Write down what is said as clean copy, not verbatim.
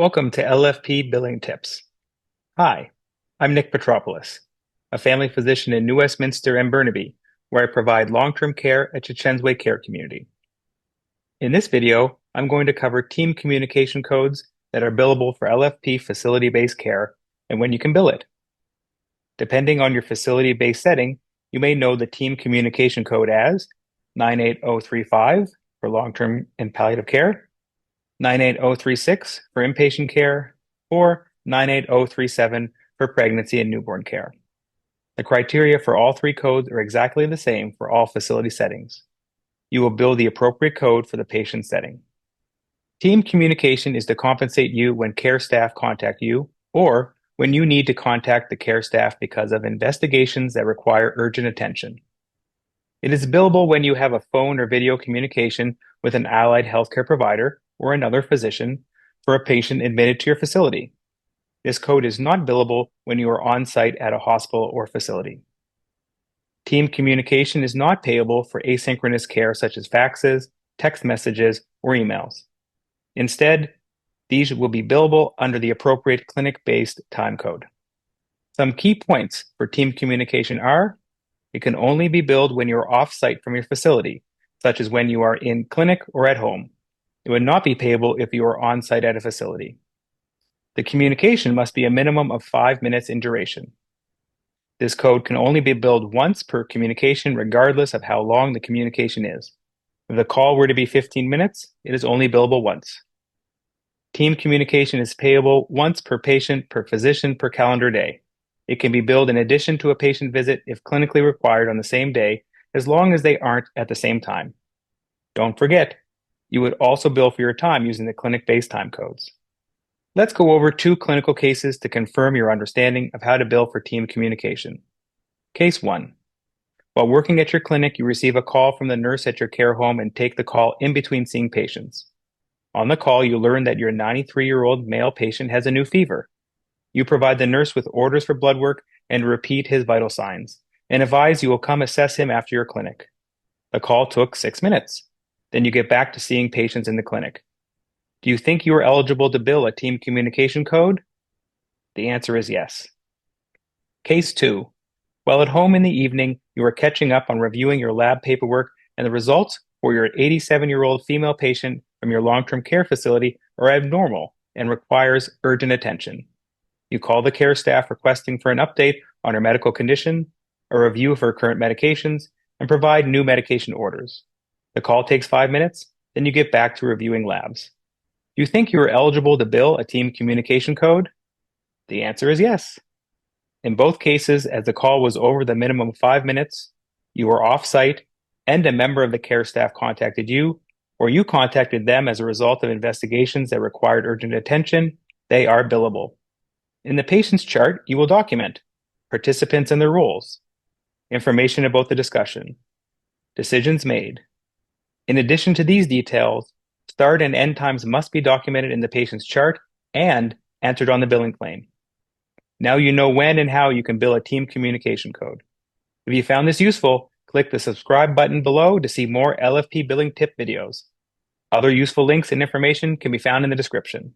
Welcome to LFP Billing Tips. Hi, I'm Nick Petropolis, a family physician in New Westminster and Burnaby, where I provide long-term care at Chechensway Care Community. In this video, I'm going to cover team communication codes that are billable for LFP facility-based care and when you can bill it. Depending on your facility-based setting, you may know the team communication code as 98035 for long-term and palliative care, 98036 for inpatient care, or 98037 for pregnancy and newborn care. The criteria for all three codes are exactly the same for all facility settings. You will bill the appropriate code for the patient setting. Team communication is to compensate you when care staff contact you, or when you need to contact the care staff because of investigations that require urgent attention. It is billable when you have a phone or video communication with an allied healthcare provider or another physician for a patient admitted to your facility. This code is not billable when you are on site at a hospital or facility. Team communication is not payable for asynchronous care such as faxes, text messages, or emails. Instead, these will be billable under the appropriate clinic-based time code. Some key points for team communication are: it can only be billed when you are off-site from your facility, such as when you are in clinic or at home. It would not be payable if you are on-site at a facility. The communication must be a minimum of 5 minutes in duration. This code can only be billed once per communication, regardless of how long the communication is. If the call were to be 15 minutes, it is only billable once. Team communication is payable once per patient, per physician, per calendar day. It can be billed in addition to a patient visit if clinically required on the same day, as long as they aren't at the same time. Don't forget, you would also bill for your time using the clinic-based time codes. Let's go over 2 clinical cases to confirm your understanding of how to bill for team communication. Case 1. While working at your clinic, you receive a call from the nurse at your care home and take the call in between seeing patients. On the call, you learn that your 93-year-old male patient has a new fever. You provide the nurse with orders for blood work and repeat his vital signs, and advise you will come assess him after your clinic. The call took 6 minutes. Then you get back to seeing patients in the clinic. Do you think you are eligible to bill a team communication code? The answer is yes. Case 2. While at home in the evening, you are catching up on reviewing your lab paperwork, and the results for your 87-year-old female patient from your long-term care facility are abnormal and requires urgent attention. You call the care staff requesting for an update on her medical condition, a review of her current medications, and provide new medication orders. The call takes 5 minutes, then you get back to reviewing labs. Do you think you are eligible to bill a team communication code? The answer is yes. In both cases, as the call was over the minimum of 5 minutes, you were off-site, and a member of the care staff contacted you, or you contacted them as a result of investigations that required urgent attention, they are billable. In the patient's chart, you will document participants and their roles, information about the discussion, decisions made. In addition to these details, start and end times must be documented in the patient's chart and entered on the billing claim. Now you know when and how you can bill a team communication code. If you found this useful, click the subscribe button below to see more LFP billing tip videos. Other useful links and information can be found in the description.